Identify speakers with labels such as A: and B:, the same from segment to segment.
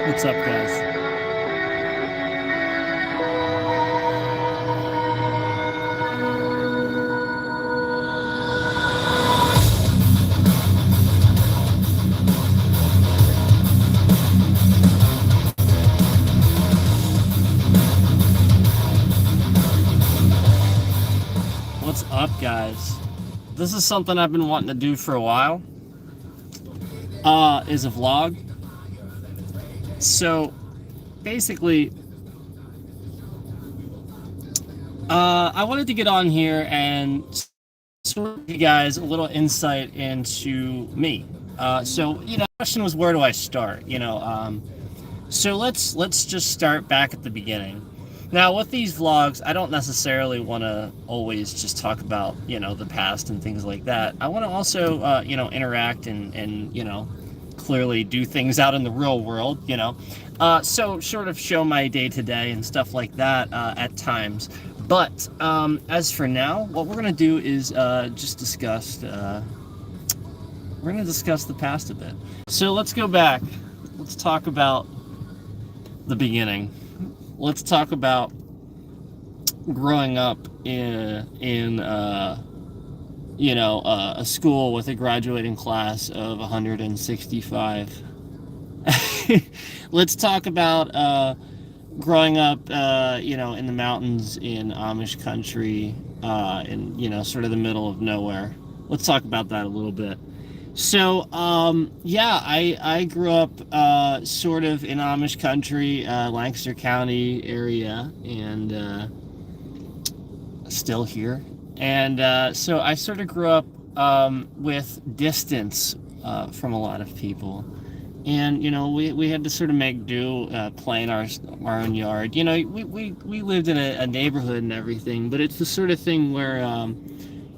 A: What's up, guys? What's up, guys? This is something I've been wanting to do for a while. Is a vlog. So basically, I wanted to get on here and sort of give you guys a little insight into me. The question was, where do I start? So let's just start back at the beginning. Now, with these vlogs, I don't necessarily want to always just talk about, the past and things like that. I want to also, interact and clearly do things out in the real world. So sort of show my day to day and stuff like that at times. But as for now, what we're going to do is just discuss, we're going to discuss the past a bit. So let's go back. Let's talk about the beginning. Let's talk about growing up in a school with a graduating class of 165. Let's talk about growing up, in the mountains in Amish country, in sort of the middle of nowhere. Let's talk about that a little bit. So, I grew up sort of in Amish country, Lancaster County area, and still here. And so I sort of grew up with distance from a lot of people. And, we had to sort of make do play in our own yard. We lived in a neighborhood and everything, but it's the sort of thing where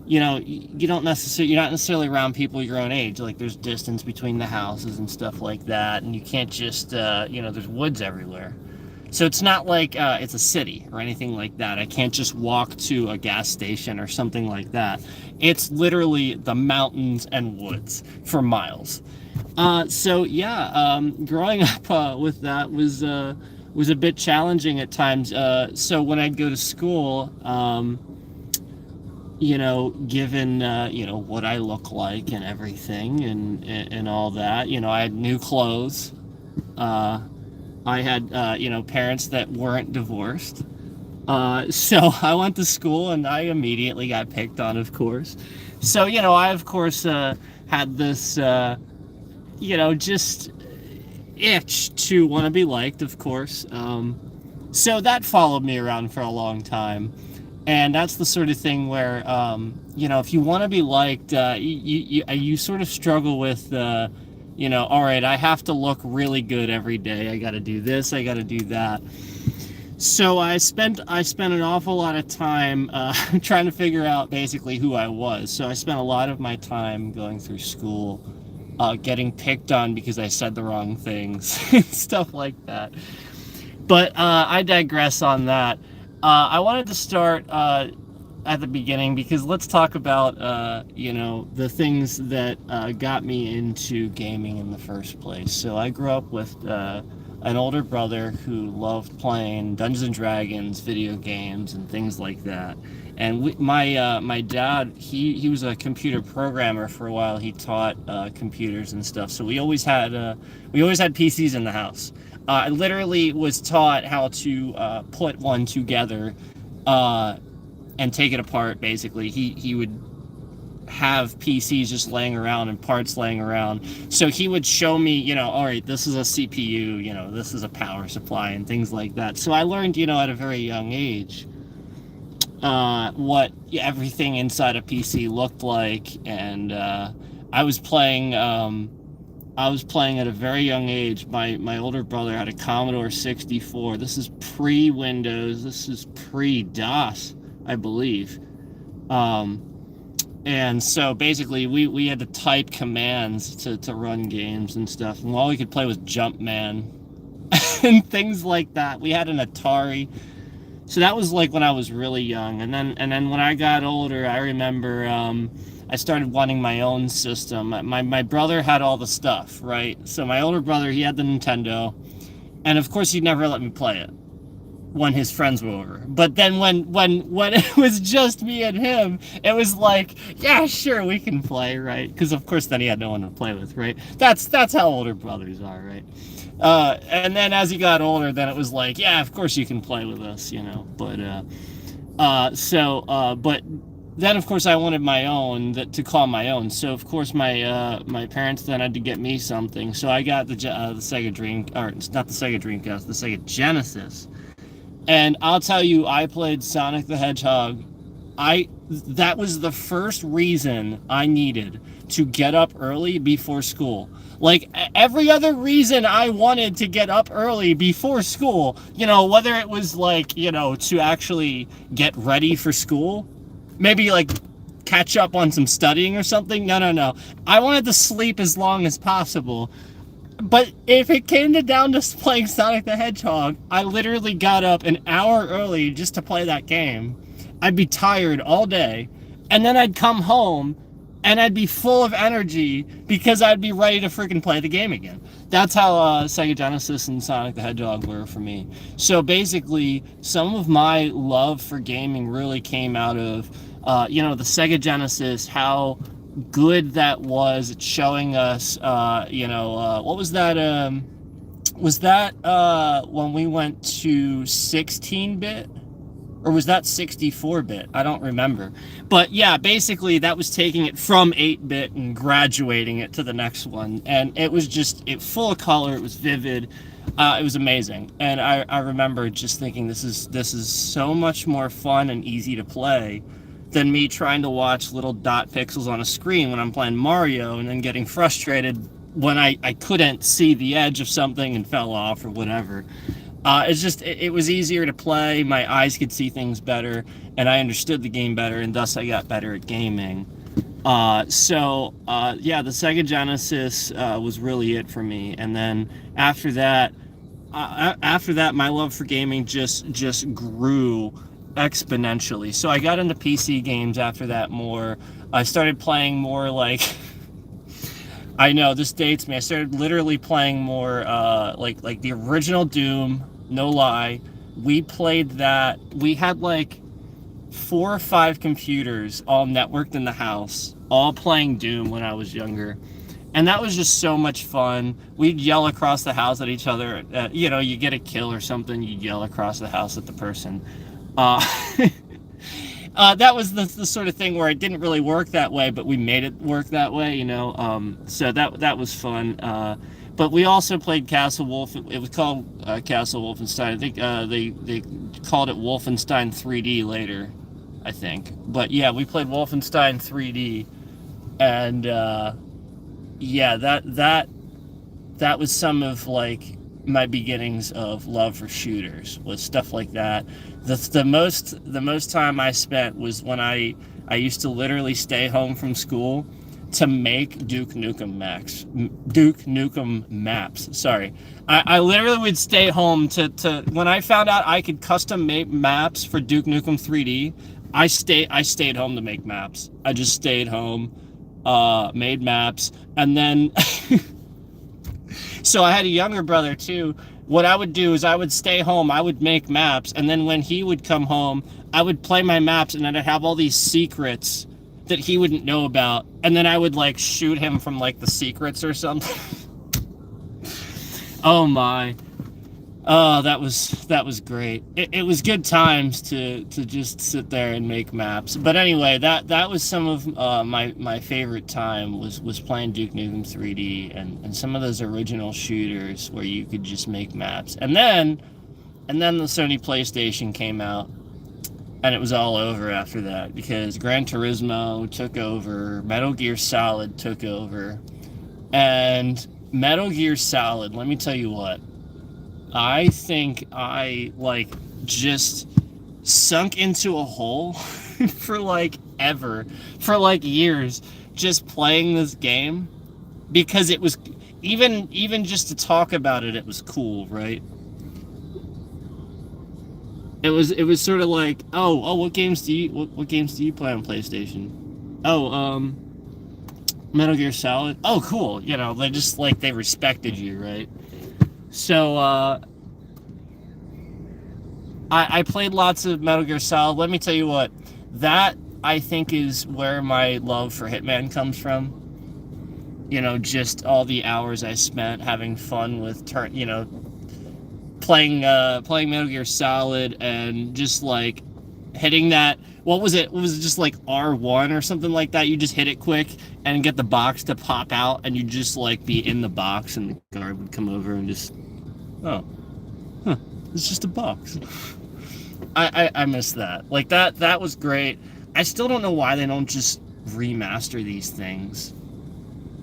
A: you're not necessarily around people your own age. Like, there's distance between the houses and stuff like that, and you can't just there's woods everywhere. So it's not like it's a city or anything like that. I can't just walk to a gas station or something like that. It's literally the mountains and woods for miles. Growing up with that was a bit challenging at times. So when I'd go to school, given what I look like and everything and all that, I had new clothes. I had parents that weren't divorced. So I went to school and I immediately got picked on, of course. So I of course had this just itch to want to be liked, of course. So that followed me around for a long time. And that's the sort of thing where, if you want to be liked, you sort of struggle with, all right, I have to look really good every day. I got to do this. I got to do that. So I spent an awful lot of time trying to figure out basically who I was. So I spent a lot of my time going through school, getting picked on because I said the wrong things, stuff like that. But I digress on that. I wanted to start at the beginning because let's talk about, the things that got me into gaming in the first place. So I grew up with an older brother who loved playing Dungeons and Dragons, video games, and things like that. And my dad, he was a computer programmer for a while. He taught computers and stuff. So we always had PCs in the house. I literally was taught how to put one together and take it apart. Basically, he would have PCs just laying around and parts laying around. So he would show me, all right, this is a CPU, this is a power supply and things like that. So I learned, at a very young age, what everything inside a PC looked like. And I was playing at a very young age. My older brother had a Commodore 64. This is pre-Windows. This is pre-DOS, I believe. And so basically we had to type commands to run games and stuff. And all we could play was Jumpman and things like that. We had an Atari. So that was like when I was really young. And then when I got older, I remember I started wanting my own system. My brother had all the stuff, right? So my older brother, he had the Nintendo. And of course, he'd never let me play it when his friends were over. But then when it was just me and him, it was like, yeah, sure, we can play, right? Because of course then he had no one to play with, right? That's how older brothers are, right? And then as he got older, then it was like, yeah, of course you can play with us, you know. But then of course I wanted my own to call my own. So of course my parents then had to get me something. So I got the Sega Dream, or not the Sega Dreamcast, the Sega Genesis. And I'll tell you, I played Sonic the Hedgehog. That was the first reason I needed to get up early before school. Like every other reason I wanted to get up early before school, you know, whether it was like, you know, to actually get ready for school, maybe like catch up on some studying or something. No. I wanted to sleep as long as possible. But if it came down to playing Sonic the Hedgehog, I literally got up an hour early just to play that game. I'd be tired all day, and then I'd come home, and I'd be full of energy because I'd be ready to freaking play the game again. That's how Sega Genesis and Sonic the Hedgehog were for me. So basically, some of my love for gaming really came out of, the Sega Genesis, how good that was at showing us, what was that? Was that when we went to 16-bit? Or was that 64-bit? I don't remember. But yeah, basically that was taking it from 8-bit and graduating it to the next one. And it was just full of color. It was vivid. It was amazing. And I remember just thinking this is so much more fun and easy to play than me trying to watch little dot pixels on a screen when I'm playing Mario and then getting frustrated when I couldn't see the edge of something and fell off or whatever. It was easier to play, my eyes could see things better, and I understood the game better, and thus I got better at gaming. The Sega Genesis was really it for me, and then after that, my love for gaming just grew exponentially. So I got into PC games after that more. I started playing more like I know this dates me. I started literally playing more like the original Doom, no lie. We played that. We had like 4 or 5 computers all networked in the house, all playing Doom when I was younger. And that was just so much fun. We'd yell across the house at each other. You get a kill or something, you'd yell across the house at the person. That was the sort of thing where it didn't really work that way, but we made it work that way, you know. So that was fun. But we also played Castle Wolf. It was called Castle Wolfenstein. I think they called it Wolfenstein 3D later, I think. But yeah, we played Wolfenstein 3D, and that was some of like my beginnings of love for shooters, was stuff like that. The most time I spent was when I used to literally stay home from school to make Duke Nukem maps. Sorry, I literally would stay home to when I found out I could custom make maps for Duke Nukem 3D. I stayed home to make maps. I just stayed home, made maps, and then so I had a younger brother too. What I would do is I would stay home, I would make maps, and then when he would come home, I would play my maps, and then I'd have all these secrets that he wouldn't know about, and then I would like shoot him from like the secrets or something. Oh my. Oh, that was great. It was good times to just sit there and make maps. But anyway, that was some of my favorite time was playing Duke Nukem 3D and some of those original shooters where you could just make maps. And then the Sony PlayStation came out, and it was all over after that because Gran Turismo took over, Metal Gear Solid took over, and Metal Gear Solid, let me tell you what, I think I like just sunk into a hole for like years just playing this game because it was even just to talk about it was cool, right? It was sort of like, what games do you play on PlayStation? Metal Gear Solid. Oh, cool. You know, they just like they respected you, right? So I played lots of Metal Gear Solid. Let me tell you what, that I think is where my love for Hitman comes from. Just all the hours I spent having fun with playing Metal Gear Solid, and just like hitting that. What was it? Was it just like R1 or something like that? You just hit it quick and get the box to pop out, and you just like be in the box, and the guard would come over and just, oh, huh, it's just a box. I miss that. Like that was great. I still don't know why they don't just remaster these things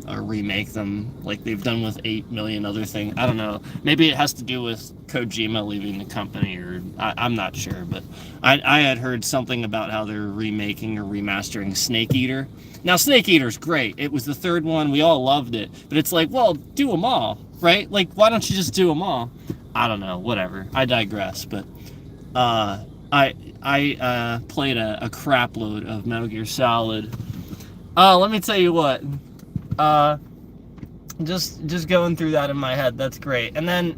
A: or remake them like they've done with 8 million other things. I don't know. Maybe it has to do with Kojima leaving the company, or I'm not sure. But I had heard something about how they're remaking or remastering Snake Eater. Now, Snake Eater's great. It was the third one. We all loved it. But it's like, well, do them all, right? Like, why don't you just do them all? I don't know. Whatever. I digress. But I played a crap load of Metal Gear Solid. Let me tell you what. Just going through that in my head, that's great. And then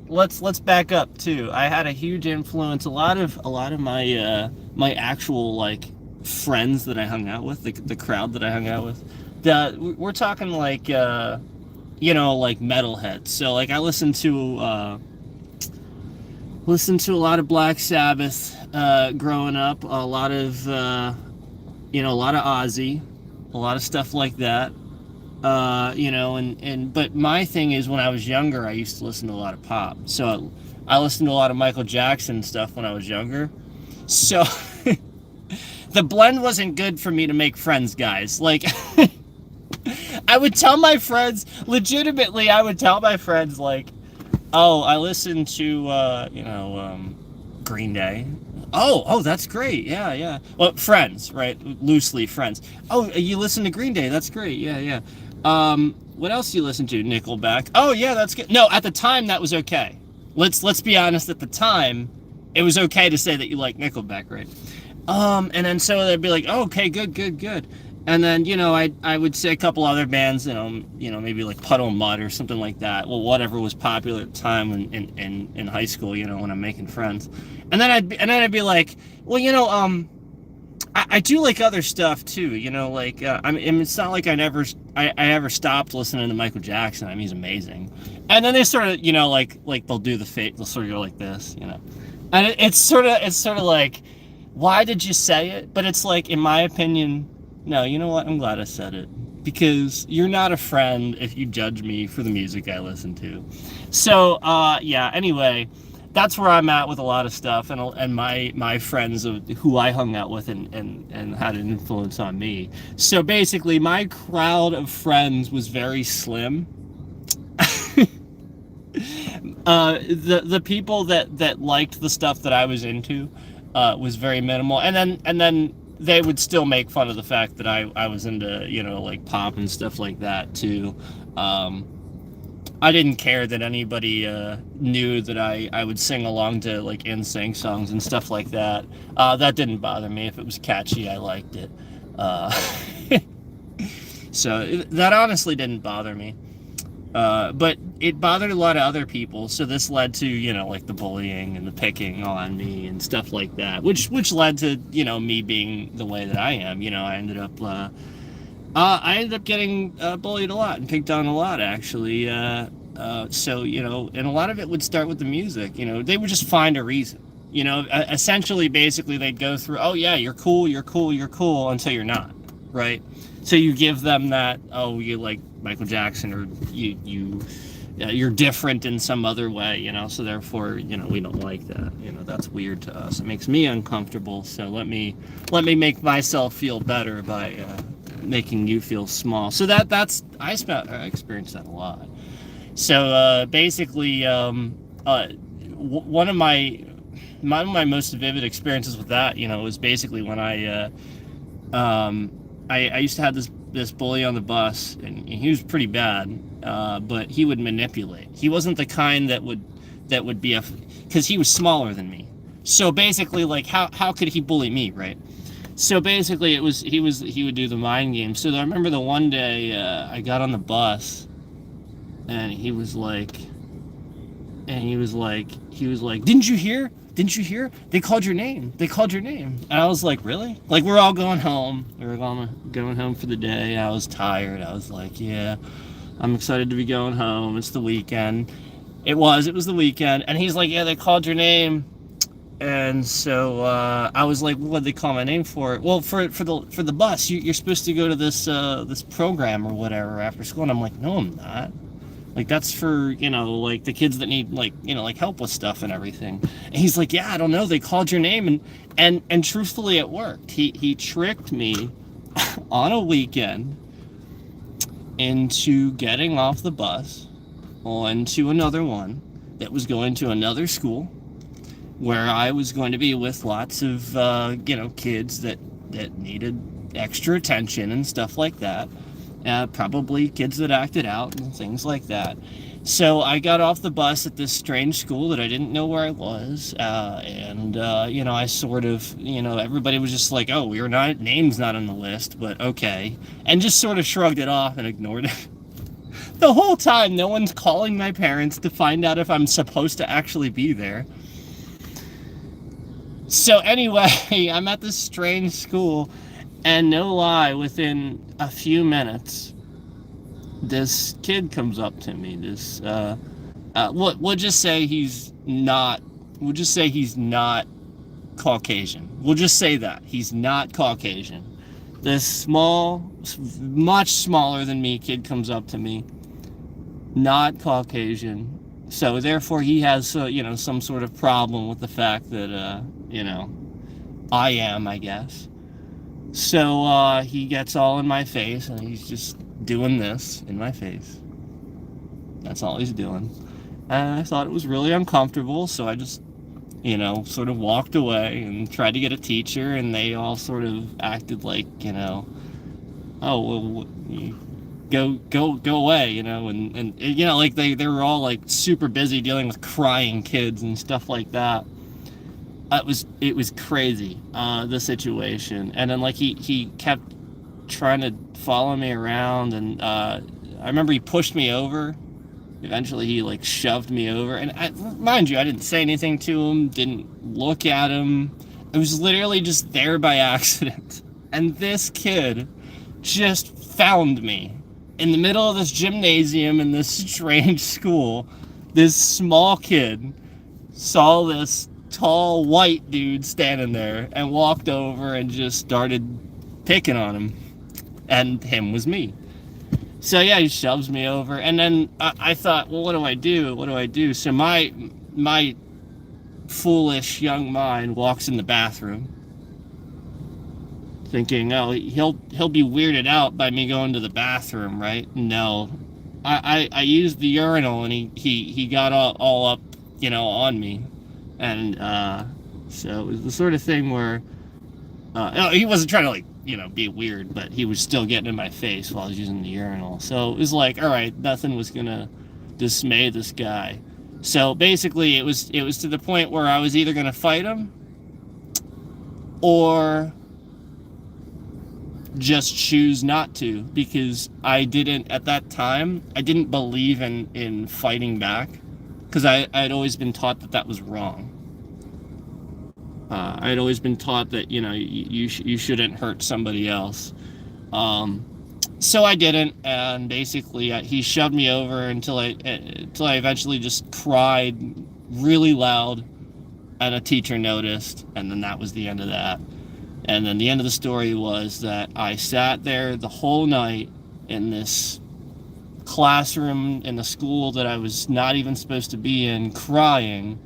A: let's back up too. I had a huge influence. A lot of my actual like friends that I hung out with, the crowd that I hung out with. We're talking like like metalheads. So like I listened to a lot of Black Sabbath growing up. A lot of Ozzy. A lot of stuff like that, but my thing is, when I was younger, I used to listen to a lot of pop. So I listened to a lot of Michael Jackson stuff when I was younger. So the blend wasn't good for me to make friends, guys. Like, I would tell my friends, legitimately, like, oh, I listen to, Green Day. Oh, that's great. Yeah. Well, friends, right? Loosely friends. Oh, you listen to Green Day. That's great. Yeah. What else do you listen to? Nickelback. Oh, yeah, that's good. No, at the time, that was okay. Let's be honest. At the time, it was okay to say that you like Nickelback, right? And then so they'd be like, oh, okay, good. And then, I would say a couple other bands, maybe like Puddle of Mud or something like that. Well, whatever was popular at the time in high school, when I'm making friends. And then I'd be like, well, I do like other stuff too, like, I mean, it's not like I ever stopped listening to Michael Jackson. I mean, he's amazing. And then they sort of, like they'll do they'll sort of go like this, and it's sort of like, why did you say it? But it's like, in my opinion, no, you know what? I'm glad I said it, because you're not a friend if you judge me for the music I listen to. So, yeah, anyway, that's where I'm at with a lot of stuff, and my friends who I hung out with and had an influence on me. So basically, my crowd of friends was very slim. The people that liked the stuff that I was into was very minimal, and then they would still make fun of the fact that I was into, like pop and stuff like that too. I didn't care that anybody knew that I would sing along to like NSYNC songs and stuff like that. That didn't bother me. If it was catchy, I liked it. So that honestly didn't bother me. But it bothered a lot of other people, so this led to, like the bullying and the picking on me and stuff like that, which led to, me being the way that I am. I ended up getting bullied a lot and picked on a lot, actually. So, and a lot of it would start with the music. They would just find a reason. Essentially, basically, they'd go through, oh yeah, you're cool, until you're not, right? So you give them that, oh, you like Michael Jackson, or you're different in some other way, so therefore, we don't like that. That's weird to us. It makes me uncomfortable. So let me make myself feel better by making you feel small. So I experienced that a lot. So basically, one of my most vivid experiences with that, was basically when I used to have this bully on the bus, and he was pretty bad, but he would manipulate. He wasn't the kind that would be because he was smaller than me. So basically, like, how could he bully me, right? So basically, he would do the mind game. So I remember the one day I got on the bus, And he was like, didn't you hear? Didn't you hear? They called your name. They called your name. And I was like, really? Like, we're all going home. We were going home for the day. I was tired. I was like, yeah, I'm excited to be going home. It's the weekend. It was the weekend. And he's like, yeah, they called your name. And so I was like, what did they call my name for? Well, for the bus, you're supposed to go to this program or whatever after school. And I'm like, no, I'm not. Like, that's for, like the kids that need, like, like help with stuff and everything. And he's like, yeah, I don't know. They called your name. And truthfully, it worked. He tricked me on a weekend into getting off the bus onto another one that was going to another school where I was going to be with lots of, kids that needed extra attention and stuff like that. Probably kids that acted out and things like that. So I got off the bus at this strange school that I didn't know where I was, and I sort of, everybody was just like, "Oh, your name's not on the list, but okay," and just sort of shrugged it off and ignored it. The whole time, no one's calling my parents to find out if I'm supposed to actually be there. So anyway, I'm at this strange school, and no lie, within a few minutes, this kid comes up to me. We'll just say he's not. We'll just say he's not Caucasian. We'll just say that he's not Caucasian. This small, much smaller than me kid comes up to me, not Caucasian. So therefore, he has some sort of problem with the fact that I am, I guess. So he gets all in my face, and he's just doing this in my face. That's all he's doing. And I thought it was really uncomfortable, so I just, sort of walked away and tried to get a teacher, and they all sort of acted like, oh, well, go away, and like they were all like super busy dealing with crying kids and stuff like that. It was crazy, the situation. And then like he kept trying to follow me around, and I remember he pushed me over. Eventually he like shoved me over, and mind you, I didn't say anything to him, didn't look at him. I was literally just there by accident. And this kid just found me in the middle of this gymnasium in this strange school. This small kid saw this tall white dude standing there and walked over and just started picking on him. And him was me. So yeah, he shoves me over, and then I thought, well, what do I do? What do I do? So my foolish young mind walks in the bathroom, thinking, oh, he'll be weirded out by me going to the bathroom, right? No, I used the urinal, and he got all up, on me, and so it was the sort of thing where he wasn't trying to like be weird, but he was still getting in my face while I was using the urinal. So it was like, all right, nothing was gonna dismay this guy. So basically, it was to the point where I was either gonna fight him or just choose not to, because at that time I didn't believe in fighting back, because I'd always been taught that was wrong. I'd always been taught that you shouldn't hurt somebody else. So I didn't, and basically he shoved me over until I eventually just cried really loud, and a teacher noticed, and then that was the end of that. And then the end of the story was that I sat there the whole night in this classroom in the school that I was not even supposed to be in, crying,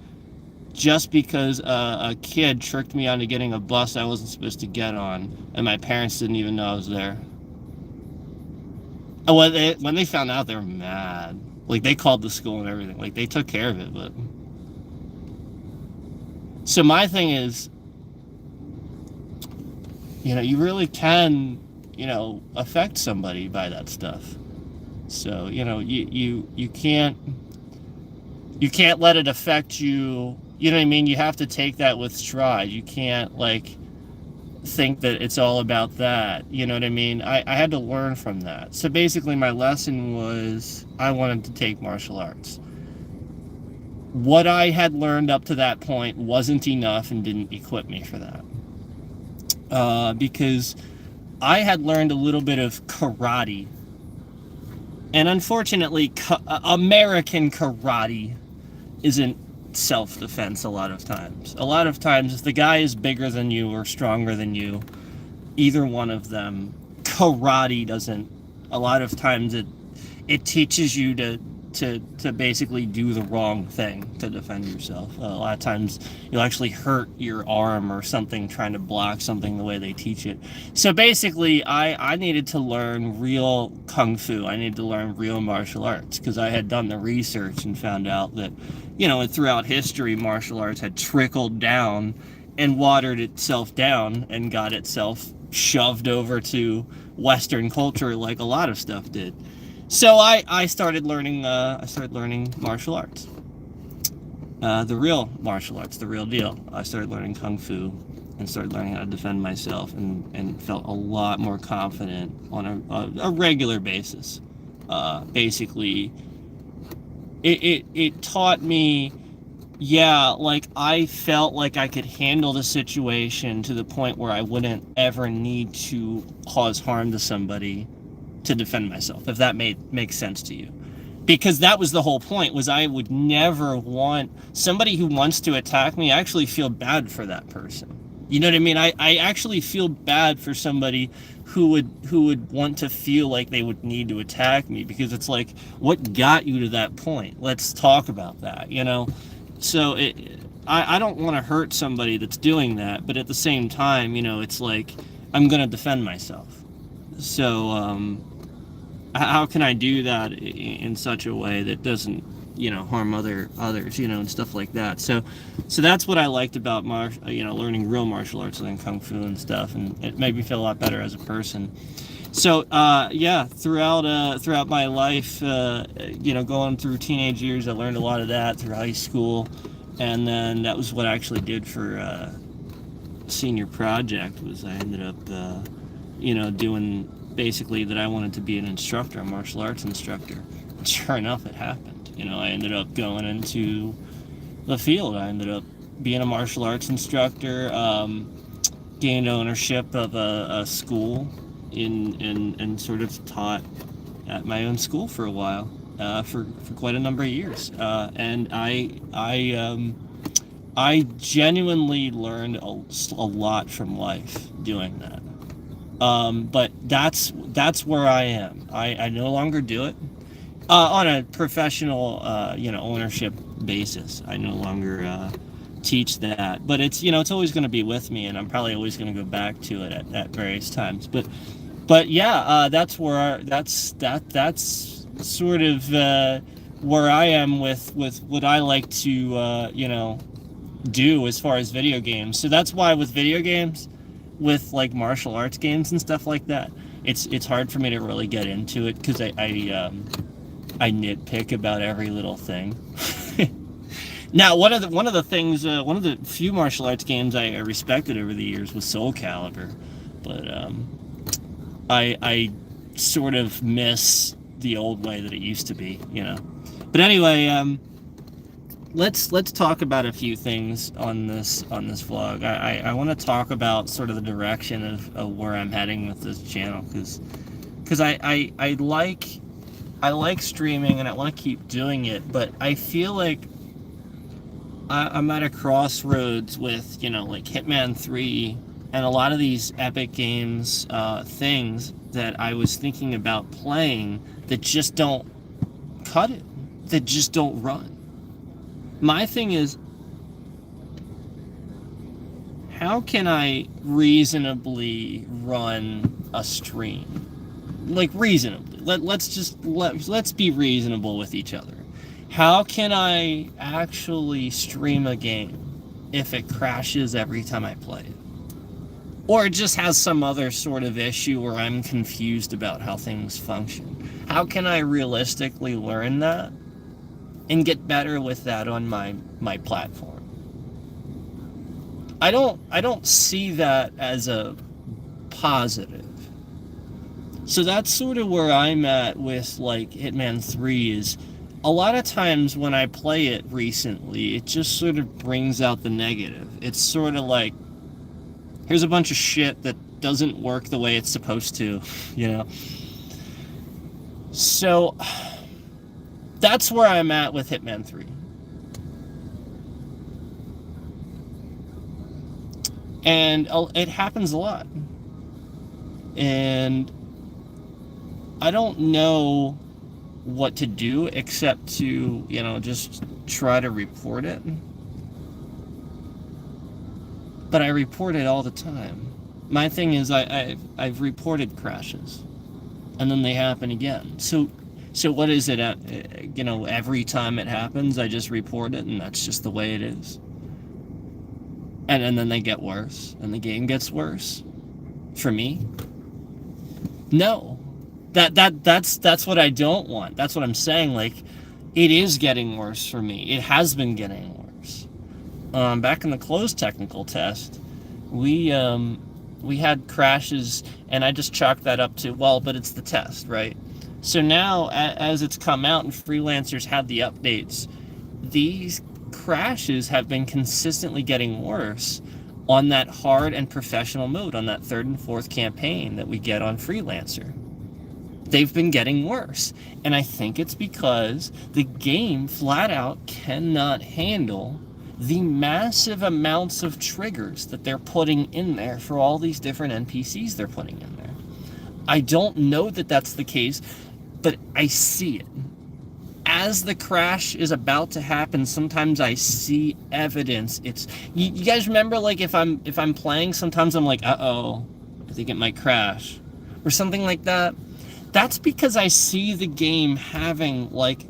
A: just because a kid tricked me onto getting a bus I wasn't supposed to get on, and my parents didn't even know I was there. And when they found out, they were mad. Like, they called the school and everything. Like, they took care of it, but... So my thing is, you really can, affect somebody by that stuff. So, you can't let it affect you. You know what I mean? You have to take that with stride. You can't, like, think that it's all about that. You know what I mean? I had to learn from that. So basically my lesson was I wanted to take martial arts. What I had learned up to that point wasn't enough and didn't equip me for that. Because I had learned a little bit of karate. And unfortunately, American karate isn't self-defense a lot of times. A lot of times, if the guy is bigger than you or stronger than you, either one of them, karate doesn't. A lot of times it teaches you to basically do the wrong thing to defend yourself. A lot of times you'll actually hurt your arm or something trying to block something the way they teach it. So basically I needed to learn real kung fu. I needed to learn real martial arts because I had done the research and found out that, you know, throughout history martial arts had trickled down and watered itself down and got itself shoved over to Western culture like a lot of stuff did. So I started learning martial arts, the real martial arts, the real deal. I started learning kung fu and started learning how to defend myself, and felt a lot more confident on a regular basis. Basically, it taught me, yeah, like I felt like I could handle the situation to the point where I wouldn't ever need to cause harm to somebody to defend myself, if that makes sense to you. Because that was the whole point, was I would never want somebody who wants to attack me. I actually feel bad for that person. You know what I mean? I actually feel bad for somebody who would want to feel like they would need to attack me, because it's like, what got you to that point? Let's talk about that, you know? So I don't want to hurt somebody that's doing that, but at the same time, you know, it's like, I'm going to defend myself. So, how can I do that in such a way that doesn't, you know, harm others, you know, and stuff like that. So that's what I liked about learning real martial arts and kung fu and stuff, and it made me feel a lot better as a person. So yeah, throughout my life, you know, going through teenage years, I learned a lot of that through high school, and then that was what I actually did for senior project. Was I ended up you know, doing basically that I wanted to be an instructor, a martial arts instructor. And sure enough, it happened. You know, I ended up going into the field. I ended up being a martial arts instructor, gained ownership of a school and sort of taught at my own school for a while, for quite a number of years. And I genuinely learned a lot from life doing that. But that's where I am. I no longer do it on a professional, you know, ownership basis. I no longer teach that, but it's, you know, it's always going to be with me, and I'm probably always going to go back to it at various times. But yeah, that's where that's sort of where I am with what I like to you know, do as far as video games. So that's why with video games, with like martial arts games and stuff like that, it's hard for me to really get into it, because I nitpick about every little thing. Now, one of the things, one of the few martial arts games I respected over the years was Soul Calibur, but I sort of miss the old way that it used to be, you know. But anyway, let's talk about a few things on this vlog. I want to talk about sort of the direction of where I'm heading with this channel, because I like streaming and I want to keep doing it, but I feel like I'm at a crossroads with, you know, like Hitman 3 and a lot of these Epic Games things that I was thinking about playing that just don't cut it, that just don't run. My thing is, how can I reasonably run a stream? Like, reasonably. Let's be reasonable with each other. How can I actually stream a game if it crashes every time I play it? Or it just has some other sort of issue where I'm confused about how things function? How can I realistically learn that and get better with that on my platform? I don't see that as a positive. So that's sort of where I'm at with like Hitman 3 is a lot of times when I play it recently, it just sort of brings out the negative. It's sort of like here's a bunch of shit that doesn't work the way it's supposed to, you know. So that's where I'm at with Hitman 3. And it happens a lot. And I don't know what to do except to, just try to report it. But I report it all the time. My thing is I've reported crashes, and then they happen again. So what is it at, every time it happens, I just report it, and that's just the way it is. And then they get worse, and the game gets worse. For me, no. That's what I don't want. That's what I'm saying. Like, it is getting worse for me. It has been getting worse. Back in the closed technical test, we had crashes, and I just chalked that up to, well, but it's the test, right? So now, as it's come out and freelancers had the updates, these crashes have been consistently getting worse on that hard and professional mode, on that third and fourth campaign that we get on Freelancer. They've been getting worse. And I think it's because the game flat out cannot handle the massive amounts of triggers that they're putting in there for all these different NPCs they're putting in there. I don't know that that's the case, but I see it. As the crash is about to happen, sometimes I see evidence. It's you guys remember, like, if I'm playing, sometimes I'm like, uh-oh, I think it might crash or something like that. That's because I see the game having like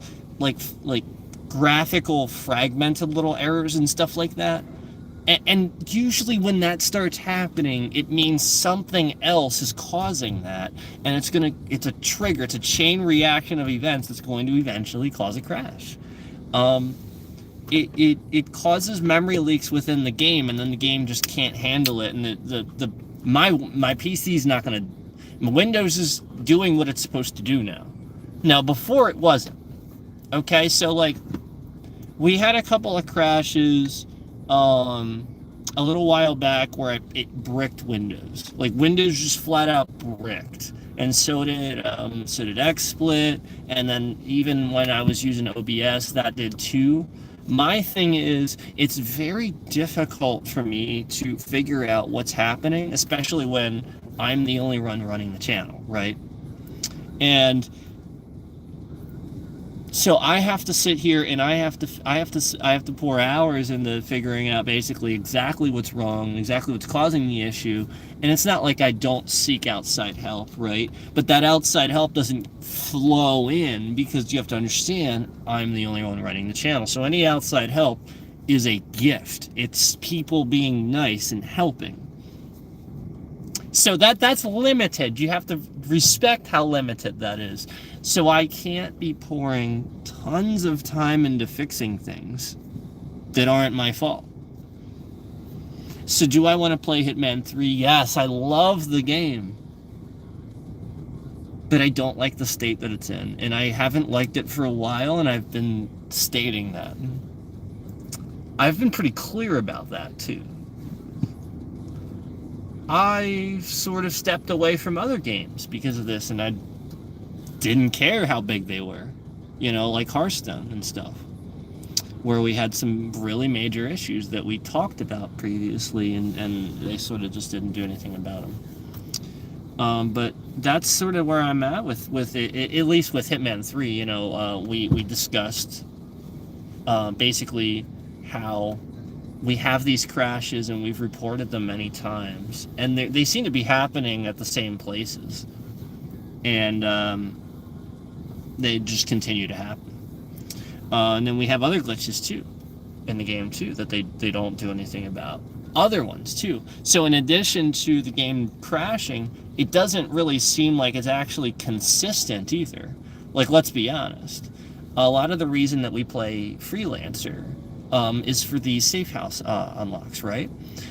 A: graphical fragmented little errors and stuff like that. And usually when that starts happening, it means something else is causing that, and it's a trigger, it's a chain reaction of events that's going to eventually cause a crash. It causes memory leaks within the game, and then the game just can't handle it, and my PC's not gonna. Windows is doing what it's supposed to do now. Now, before it wasn't. Okay, so like we had a couple of crashes a little while back where it bricked Windows. Like, Windows just flat out bricked, and so did XSplit, and then even when I was using OBS, that did too. My thing is, it's very difficult for me to figure out what's happening, especially when I'm the only one running the channel, right? And so I have to sit here and I have to pour hours into figuring out basically exactly what's wrong, exactly what's causing the issue. And it's not like I don't seek outside help, right? But that outside help doesn't flow in, because you have to understand I'm the only one running the channel. So any outside help is a gift. It's people being nice and helping. So that's limited. You have to respect how limited that is. So I can't be pouring tons of time into fixing things that aren't my fault. So do I want to play Hitman 3? Yes, I love the game. But I don't like the state that it's in. And I haven't liked it for a while, and I've been stating that. I've been pretty clear about that, too. I sort of stepped away from other games because of this, and I didn't care how big they were, like Hearthstone and stuff, where we had some really major issues that we talked about previously, and they sort of just didn't do anything about them. But that's sort of where I'm at with it, at least with Hitman 3. We discussed basically how we have these crashes, and we've reported them many times, and they seem to be happening at the same places, and they just continue to happen. And then we have other glitches too in the game too that they don't do anything about. Other ones too. So in addition to the game crashing, it doesn't really seem like it's actually consistent either. Like, let's be honest, a lot of the reason that we play Freelancer is for the safe house unlocks, right?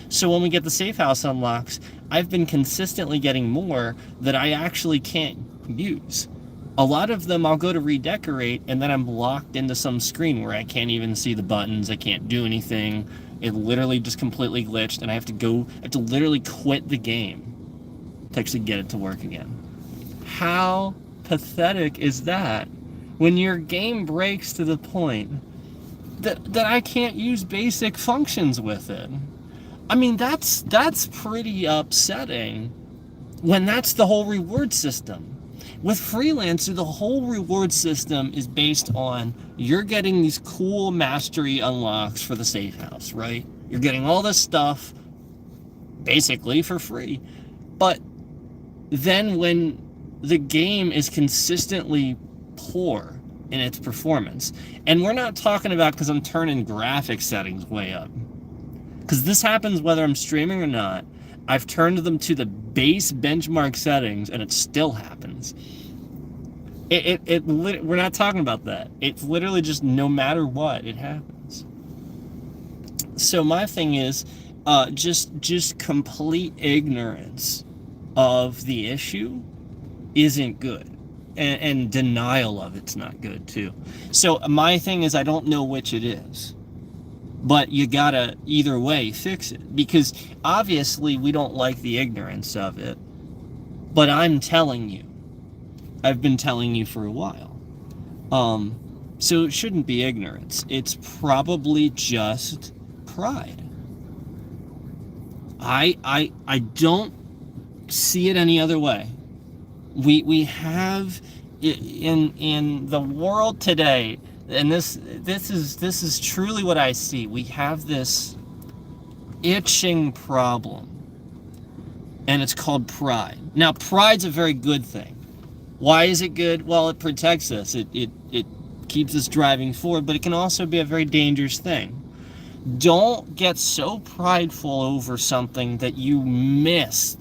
A: So when we get the safe house unlocks, I've been consistently getting more that I actually can't use. A lot of them I'll go to redecorate, and then I'm locked into some screen where I can't even see the buttons, I can't do anything. It literally just completely glitched, and I have to literally quit the game to actually get it to work again. How pathetic is that? When your game breaks to the point that I can't use basic functions with it. I mean, that's pretty upsetting when that's the whole reward system. With Freelancer, the whole reward system is based on you're getting these cool mastery unlocks for the safe house, right? You're getting all this stuff basically for free. But then when the game is consistently poor in its performance, and we're not talking about because I'm turning graphic settings way up, because this happens whether I'm streaming or not. I've turned them to the base benchmark settings, and it still happens. We're not talking about that. It's literally just no matter what, it happens. So my thing is, just complete ignorance of the issue isn't good, and denial of it's not good too. So my thing is, I don't know which it is. But you gotta, either way, fix it. Because obviously we don't like the ignorance of it. But I'm telling you. I've been telling you for a while. So it shouldn't be ignorance. It's probably just pride. I don't see it any other way. We have in the world today, and this is truly what I see. We have this itching problem, and it's called pride. Now, pride's a very good thing. Why is it good? Well, it protects us. It keeps us driving forward, but it can also be a very dangerous thing. Don't get so prideful over something that you miss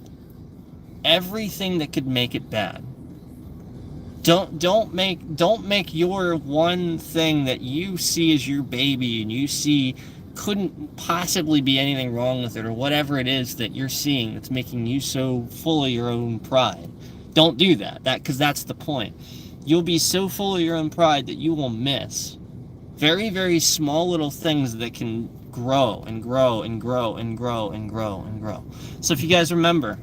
A: everything that could make it bad. Don't make your one thing that you see as your baby and you see couldn't possibly be anything wrong with it, or whatever it is that you're seeing that's making you so full of your own pride. Don't do that. Because that's the point. You'll be so full of your own pride that you will miss very, very small little things that can grow and grow and grow and grow and grow and grow. So if you guys remember,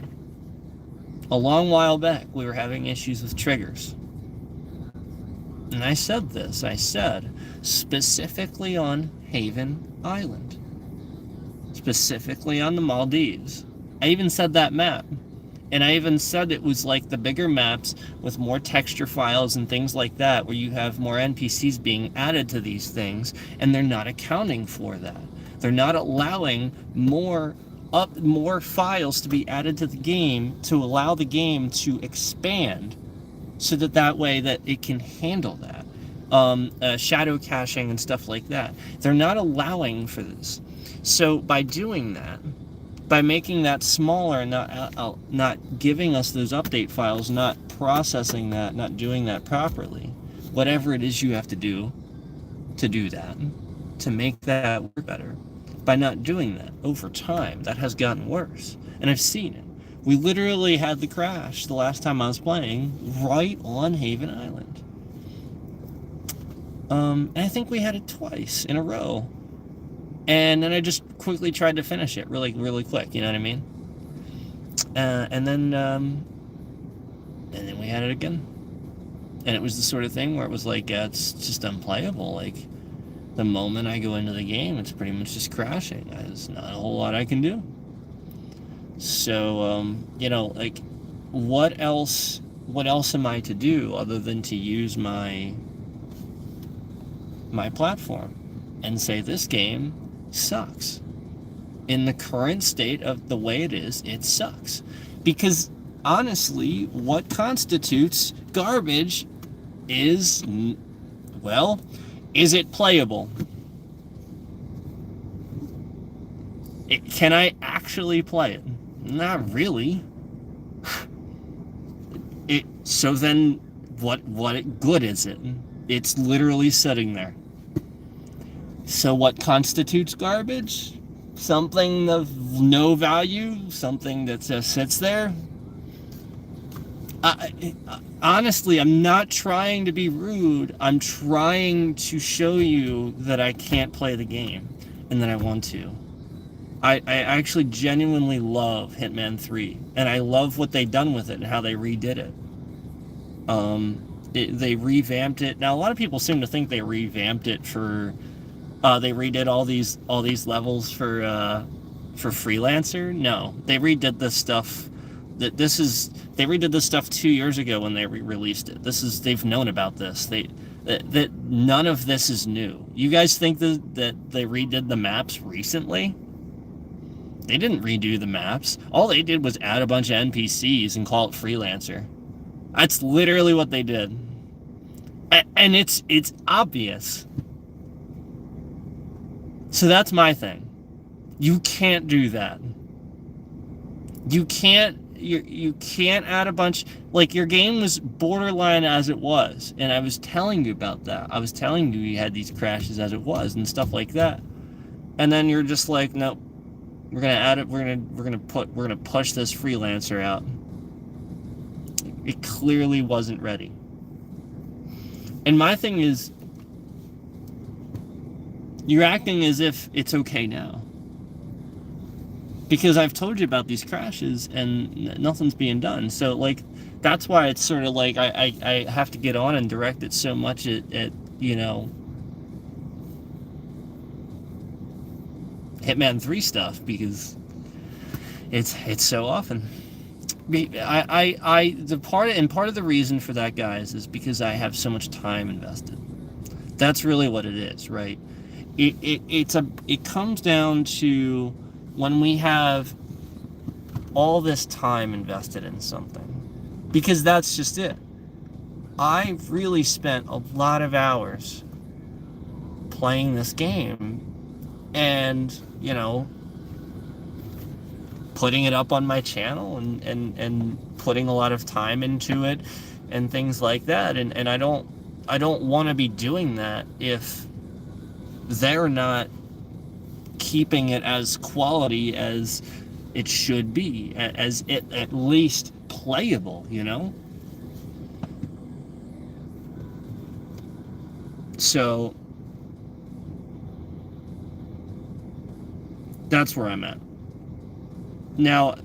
A: a long while back, we were having issues with triggers. And I said this. I said, specifically on Haven Island. Specifically on the Maldives. I even said that map. And I even said it was like the bigger maps with more texture files and things like that, where you have more NPCs being added to these things, and they're not accounting for that. They're not allowing more files to be added to the game to allow the game to expand, so that way that it can handle that. Shadow caching and stuff like that. They're not allowing for this. So by doing that, by making that smaller and not giving us those update files, not processing that, not doing that properly, whatever it is you have to do that, to make that work better, by not doing that over time, that has gotten worse. And I've seen it. We literally had the crash the last time I was playing right on Haven Island. And I think we had it twice in a row. And then I just quickly tried to finish it really, really quick, you know what I mean? And then we had it again. And it was the sort of thing where it was like, it's just unplayable. Like, the moment I go into the game, it's pretty much just crashing. There's not a whole lot I can do. So, like, what else am I to do other than to use my platform and say this game sucks? In the current state of the way it is, it sucks. Because honestly, what constitutes garbage is, well, is it playable? Can I actually play it? Not really. So then what good is it? It's literally sitting there. So what constitutes garbage? Something of no value, something that just sits there. Honestly, I'm not trying to be rude. I'm trying to show you that I can't play the game and that I want to. I actually genuinely love Hitman 3, and I love what they've done with it and how they redid it. They revamped it. Now, a lot of people seem to think they revamped it for... they redid all these levels for Freelancer. No, they redid this stuff. They redid this stuff 2 years ago when they released it. They've known about this. That none of this is new. You guys think that they redid the maps recently? They didn't redo the maps. All they did was add a bunch of NPCs and call it Freelancer. That's literally what they did. And it's obvious. So that's my thing. You can't do that. You can't add a bunch... Like, your game was borderline as it was, and I was telling you about that. I was telling you had these crashes as it was and stuff like that. And then you're just like, nope, we're gonna add it. We're gonna push this Freelancer out. It clearly wasn't ready. And my thing is, you're acting as if it's okay now. Because I've told you about these crashes and nothing's being done. So, like, that's why it's sort of like I have to get on and direct it so much at you know, Hitman 3 stuff, because it's so often. Part of the reason for that, guys, is because I have so much time invested. That's really what it is, right? It comes down to when we have all this time invested in something, because that's just it. I really spent a lot of hours playing this game and, you know, putting it up on my channel and putting a lot of time into it and things like that. And I don't want to be doing that if they're not keeping it as quality as it should be, as it at least playable, you know? So that's where I'm at. Now,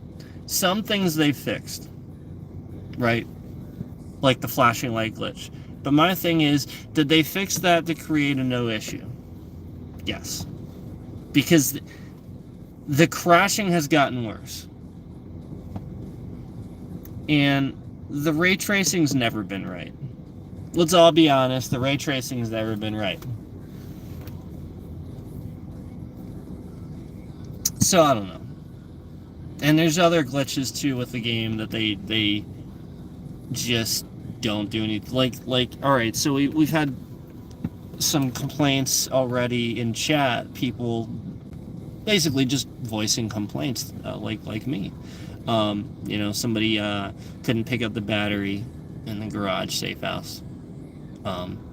A: some things they fixed, right? Like the flashing light glitch. But my thing is, did they fix that to create a no issue? Yes. Because the crashing has gotten worse. And the ray tracing's never been right. Let's all be honest, the ray tracing's never been right. So, I don't know. And there's other glitches too with the game that they just don't do anything. Like alright, so we've had some complaints already in chat, people basically just voicing complaints, like me. You know, somebody couldn't pick up the battery in the garage safe house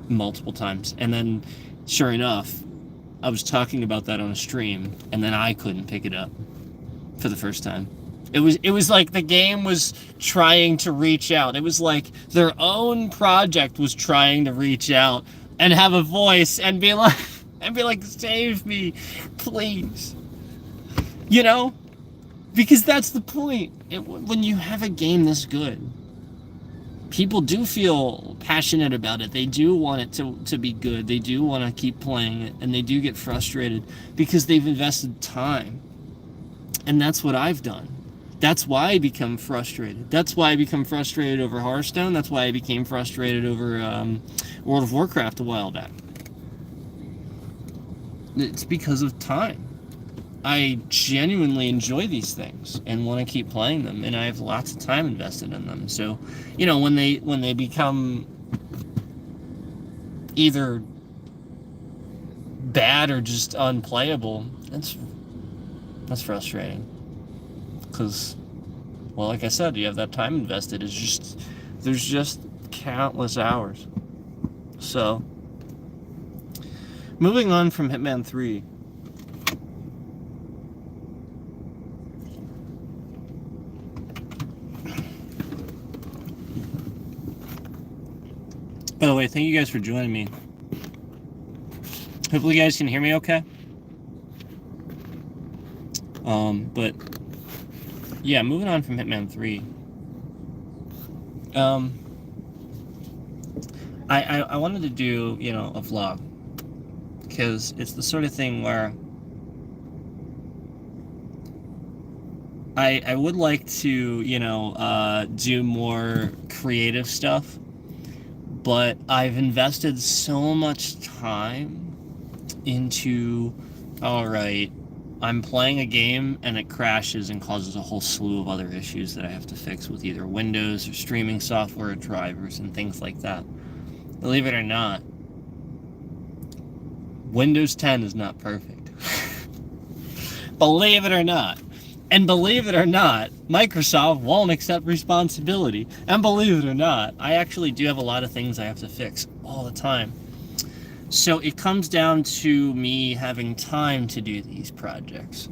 A: multiple times, and then sure enough, I was talking about that on a stream, and then I couldn't pick it up for the first time. It was like the game was trying to reach out. It was like their own project was trying to reach out and have a voice and be like, save me, please. You know? Because that's the point. When you have a game this good, people do feel passionate about it. They do want it to be good. They do want to keep playing it, and they do get frustrated because they've invested time. And that's what I've done. That's why I become frustrated. That's why I become frustrated over Hearthstone. That's why I became frustrated over World of Warcraft a while back. It's because of time. I genuinely enjoy these things and want to keep playing them, and I have lots of time invested in them. So, you know, when they become either bad or just unplayable, that's frustrating. Because, well, like I said, you have that time invested. There's just countless hours. So, moving on from Hitman 3. By the way, thank you guys for joining me. Hopefully you guys can hear me okay. But yeah, moving on from Hitman 3. I wanted to do, a vlog, because it's the sort of thing where I would like to, do more creative stuff, but I've invested so much time into, alright, I'm playing a game and it crashes and causes a whole slew of other issues that I have to fix with either Windows or streaming software or drivers and things like that. Believe it or not, Windows 10 is not perfect. Believe it or not. And believe it or not, Microsoft won't accept responsibility. And believe it or not, I actually do have a lot of things I have to fix all the time. So it comes down to me having time to do these projects.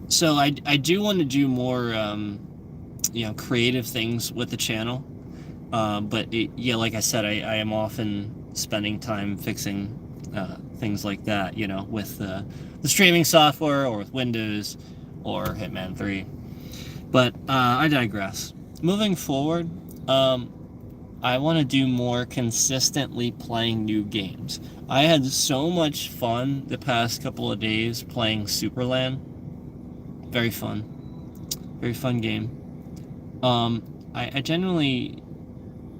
A: So I do want to do more, creative things with the channel. But like I said, I am often spending time fixing things like that, with the streaming software or with Windows or Hitman 3. But I digress. Moving forward, I want to do more consistently playing new games. I had so much fun the past couple of days playing Superland. Very fun. Very fun game. I generally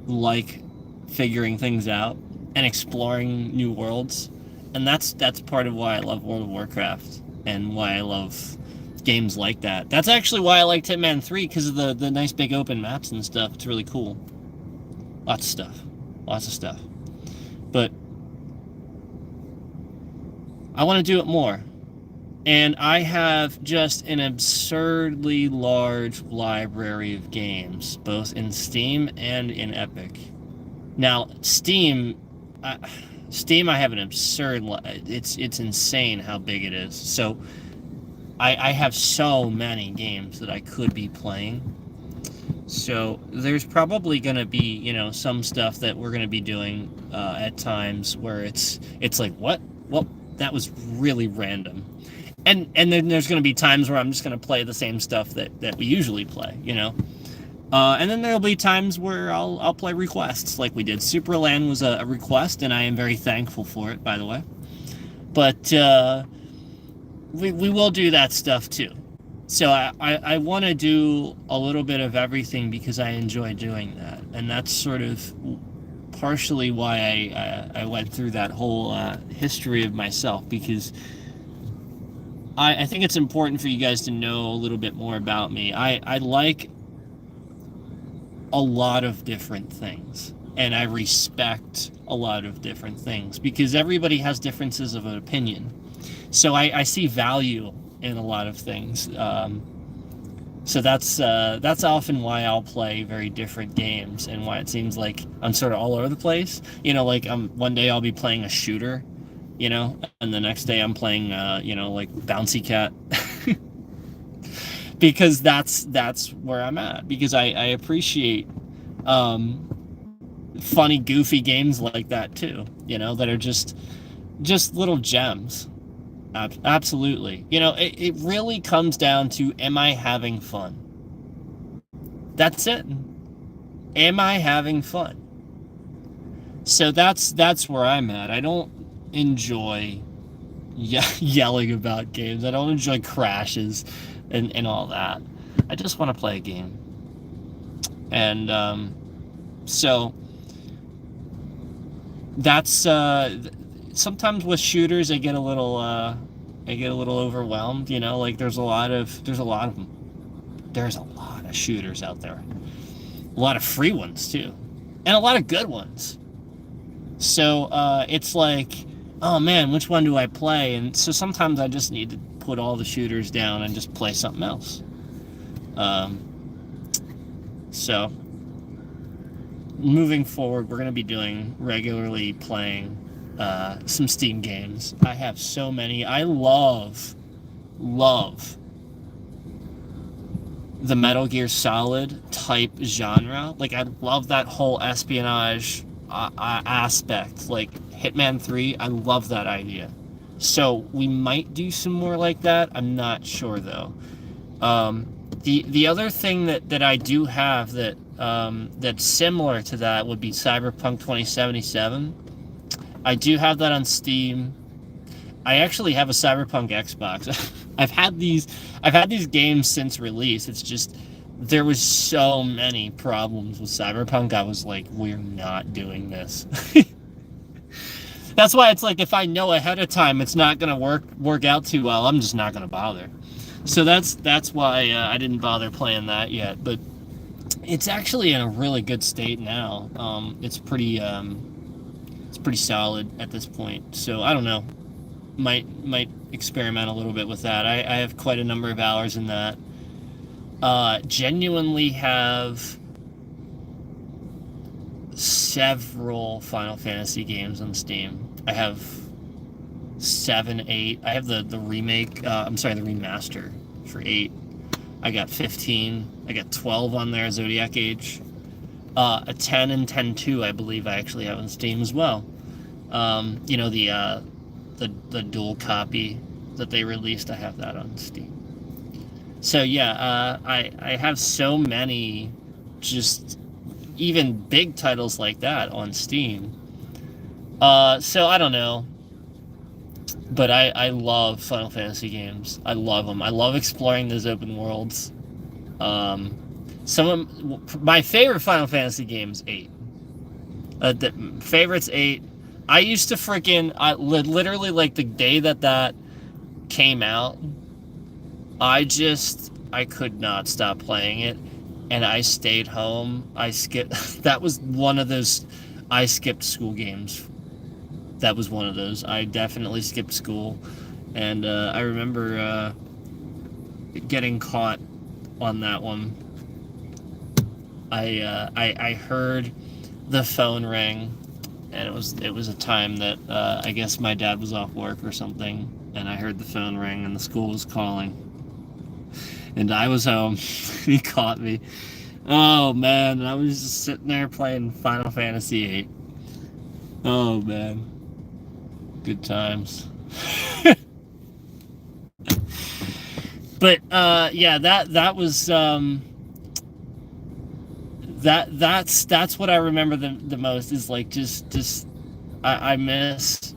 A: like figuring things out and exploring new worlds. And that's part of why I love World of Warcraft and why I love games like that. That's actually why I liked Hitman 3, because of the nice big open maps and stuff. It's really cool. Lots of stuff. But I want to do it more. And I have just an absurdly large library of games, both in Steam and in Epic. Now, Steam, I have an absurd, it's insane how big it is. So I have so many games that I could be playing. So there's probably going to be, some stuff that we're going to be doing at times where it's like, what? Well, that was really random. And then there's going to be times where I'm just going to play the same stuff that we usually play, and then there'll be times where I'll play requests like we did. Superland was a request, and I am very thankful for it, by the way. But we will do that stuff too. So I want to do a little bit of everything because I enjoy doing that. And that's sort of partially why I went through that whole history of myself, because I think it's important for you guys to know a little bit more about me. I like a lot of different things, and I respect a lot of different things because everybody has differences of an opinion. So I see value in a lot of things. So that's often why I'll play very different games, and why it seems like I'm sort of all over the place. Like one day I'll be playing a shooter, and the next day I'm playing, like Bouncy Cat. Because that's where I'm at. Because I appreciate funny, goofy games like that too. That are just little gems. Absolutely. It really comes down to, am I having fun? That's it. Am I having fun? So that's where I'm at. I don't enjoy yelling about games. I don't enjoy crashes and all that. I just want to play a game. And so that's sometimes with shooters I get a little overwhelmed, like there's a lot of shooters out there. A lot of free ones too. And a lot of good ones. So it's like, oh man, which one do I play? And so sometimes I just need to put all the shooters down and just play something else. So moving forward, we're going to be regularly playing some Steam games. I have so many. I love the Metal Gear Solid type genre. Like, I love that whole espionage aspect. Like, Hitman 3, I love that idea. So, we might do some more like that. I'm not sure, though. The other thing that I do have that's similar to that would be Cyberpunk 2077. I do have that on Steam. I actually have a Cyberpunk Xbox. I've had these games since release. It's just there was so many problems with Cyberpunk. I was like, we're not doing this. That's why it's like, if I know ahead of time it's not gonna work out too well, I'm just not gonna bother. So that's why I didn't bother playing that yet. But it's actually in a really good state now. It's pretty solid at this point. So I don't know. Might experiment a little bit with that. I have quite a number of hours in that. Genuinely have several Final Fantasy games on Steam. I have 7, 8. I have the remake. I'm sorry, the remaster for 8. I got 15. I got 12 on there. Zodiac Age. A 10 and 10-2, I believe I actually have on Steam as well. You know, the dual copy that they released, I have that on Steam. So yeah, I have so many, just even big titles like that on Steam. So I don't know, but I love Final Fantasy games. I love them. I love exploring those open worlds. Some of my favorite Final Fantasy games, 8. The favorites 8. I used to freaking, literally, like, the day that came out, I could not stop playing it, and I stayed home. That was one of those, I skipped school games. That was one of those. I definitely skipped school, and I remember getting caught on that one. I heard the phone ring, and it was a time that I guess my dad was off work or something, and I heard the phone ring and the school was calling, and I was home. He caught me. Oh man, and I was just sitting there playing Final Fantasy 8. Oh man, good times. But yeah, that was that's what I remember the most, is like just I miss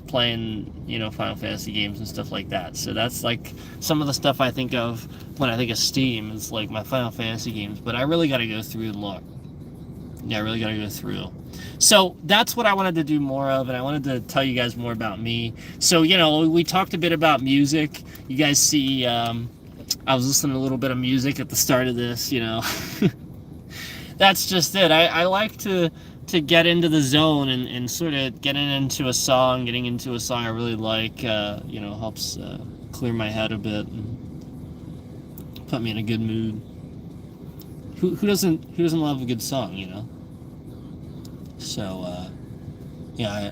A: playing, you know, Final Fantasy games and stuff like that. So that's like some of the stuff I think of when I think of Steam, is like my Final Fantasy games. But I really got to go through and look. Yeah, I really got to go through. So that's what I wanted to do more of, and I wanted to tell you guys more about me. So, you know, we talked a bit about music. You guys see, I was listening to a little bit of music at the start of this, you know. That's just it. I like to get into the zone and sort of getting into a song I really like, you know, helps clear my head a bit and put me in a good mood. Who doesn't love a good song, you know? So yeah,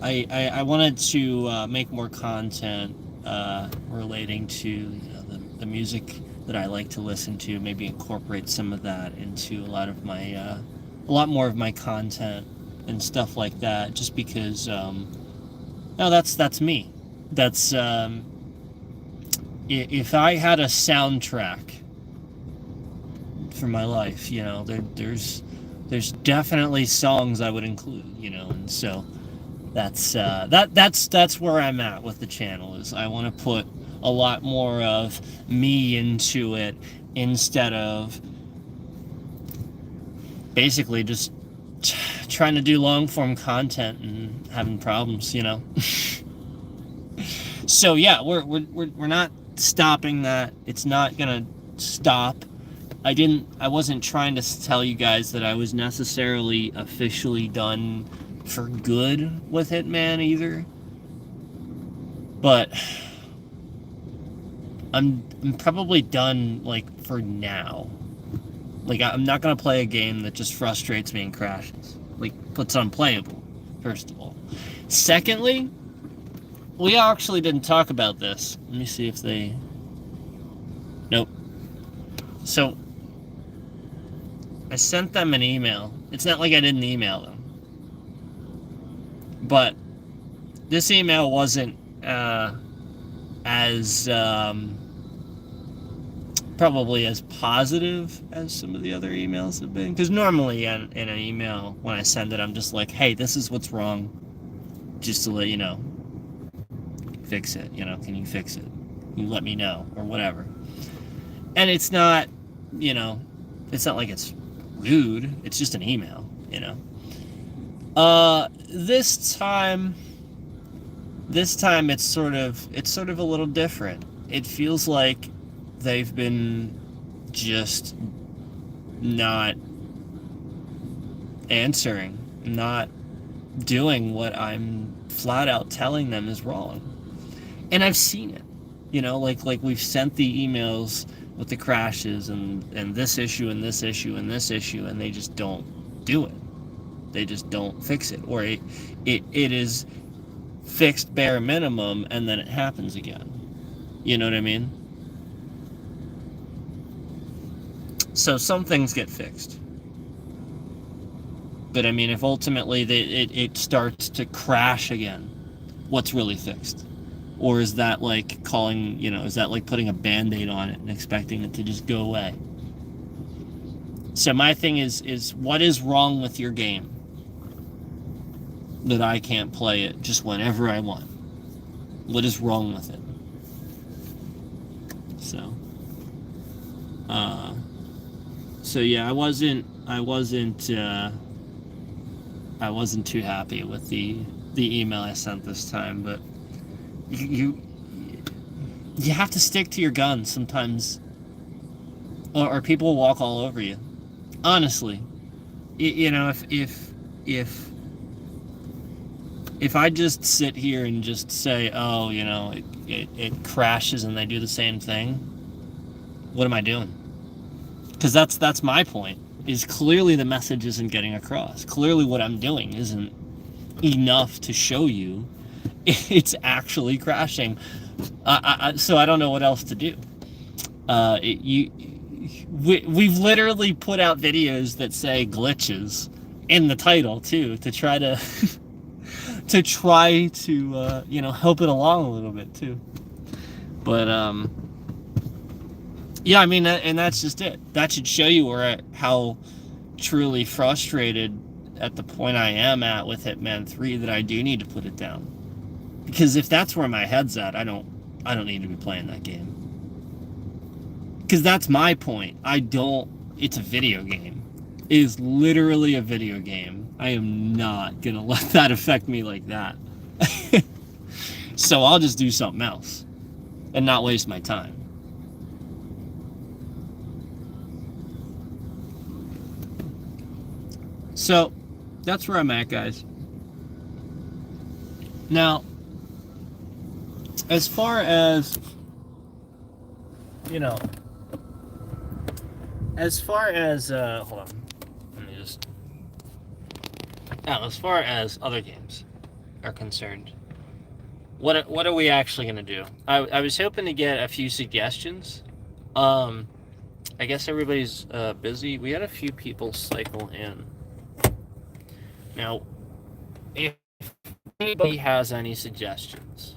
A: I wanted to make more content relating to, you know, the music that I like to listen to, maybe incorporate some of that into a lot more of my content and stuff like that, just because no, that's me. That's if I had a soundtrack for my life, you know, there's definitely songs I would include, you know, and so that's where I'm at with the channel. Is I want to put a lot more of me into it, instead of basically just trying to do long form content and having problems, you know. So yeah, we're not stopping that. It's not gonna stop. I wasn't trying to tell you guys that I was necessarily officially done for good with Hitman either, but I'm probably done, like, for now. Like, I'm not gonna play a game that just frustrates me and crashes. Like, it's unplayable. first of all. Secondly, we actually didn't talk about this. Let me see if they... Nope. So, I sent them an email. It's not like I didn't email them. But this email wasn't as probably as positive as some of the other emails have been. Because normally in an email, when I send it, I'm just like, hey, this is what's wrong. Just to let you know. Fix it. Can you fix it? You let me know, or whatever. And it's not, it's not like it's rude. It's just an email, This time it's sort of a little different. It feels like they've been just not answering, not doing what I'm flat out telling them is wrong. And I've seen it. Like we've sent the emails with the crashes and this issue and this issue and this issue, and they just don't do it. They just don't fix it. Or it is fixed bare minimum, and then it happens again. You know what I mean? So some things get fixed. But I mean, if ultimately it starts to crash again, what's really fixed? Or is that like calling, is that like putting a Band-Aid on it and expecting it to just go away? So my thing is what is wrong with your game that I can't play it just whenever I want? What is wrong with it? So yeah, I wasn't too happy with the email I sent this time, but you have to stick to your guns sometimes, or people will walk all over you. Honestly, if I just sit here and just say, oh, it crashes and they do the same thing, what am I doing? Because that's my point. Is clearly the message isn't getting across. Clearly what I'm doing isn't enough to show you it's actually crashing. So I don't know what else to do. We've literally put out videos that say glitches in the title too, to try to help it along a little bit too. But yeah, I mean, and that's just it. That should show you how truly frustrated at the point I am at with Hitman 3 that I do need to put it down. Because if that's where my head's at, I don't need to be playing that game. Because that's my point. It's a video game. It is literally a video game. I am not gonna let that affect me like that. So I'll just do something else and not waste my time. So that's where I'm at, guys. Now, as far as hold on, let me just. Now, as far as other games are concerned, what are we actually gonna do? I was hoping to get a few suggestions. I guess everybody's busy. We had a few people cycle in. Now, if anybody has any suggestions,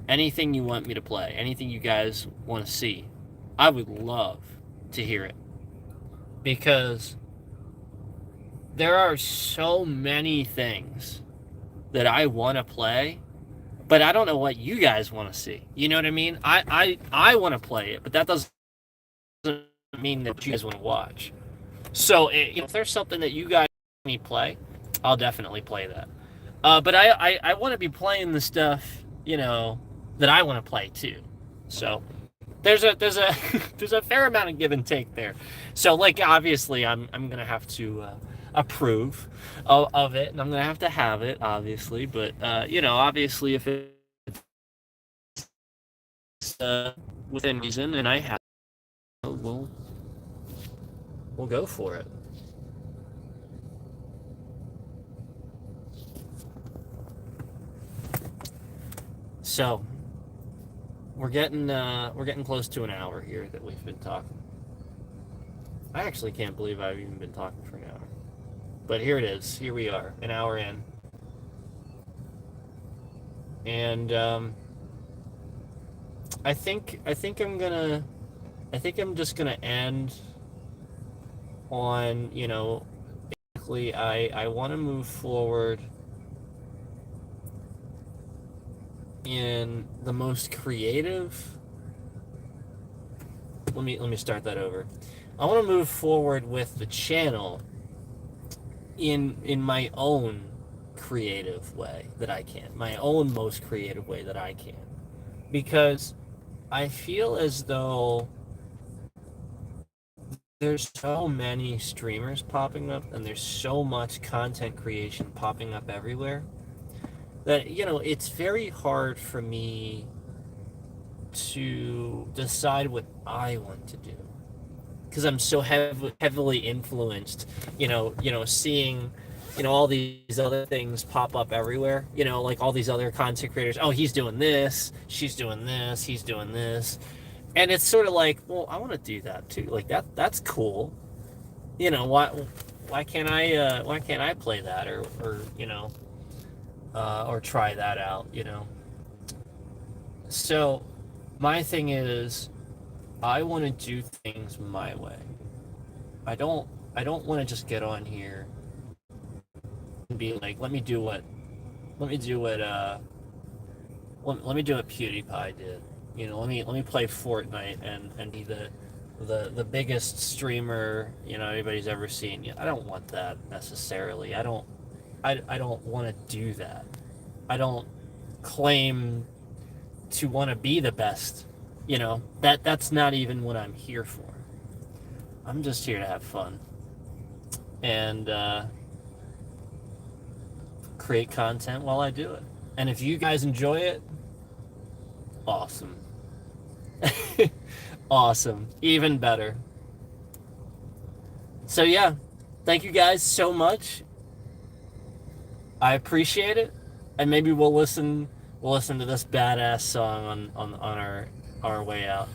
A: anything you want me to play, anything you guys want to see, I would love to hear it. Because there are so many things that I want to play, but I don't know what you guys want to see. You know what I mean? I want to play it, but that doesn't mean that you guys want to watch. So if there's something that you guys want me to play, I'll definitely play that. But I want to be playing the stuff, that I want to play too. So there's a there's a fair amount of give and take there. So like obviously I'm gonna have to approve of it, and I'm gonna have to have it obviously. But obviously if it's within reason and I have, we'll go for it. So we're getting close to an hour here that we've been talking. I actually can't believe I've even been talking for an hour. But here it is. Here we are, an hour in, and I think I'm just gonna end on, basically I want to move forward in the most creative. Let me start that over. I want to move forward with the channel in my own creative way that I can, my own most creative way that I can, because I feel as though there's so many streamers popping up and there's so much content creation popping up everywhere that, it's very hard for me to decide what I want to do, because I'm so heavily influenced, seeing, all these other things pop up everywhere, like all these other content creators. Oh, he's doing this, she's doing this, he's doing this. And it's sort of like, well, I want to do that too. Like that's cool. Why can't I play that, or try that out, So my thing is, I want to do things my way. I don't want to just get on here and be like, let me do what let me do what PewDiePie did. Let me play Fortnite and be the biggest streamer, anybody's ever seen. I don't want that necessarily. I don't want to do that. I don't claim to want to be the best. That's not even what I'm here for. I'm just here to have fun and create content while I do it. And if you guys enjoy it, awesome. Awesome. Even better. So yeah, thank you guys so much. I appreciate it. And maybe we'll listen to this badass song on our way out.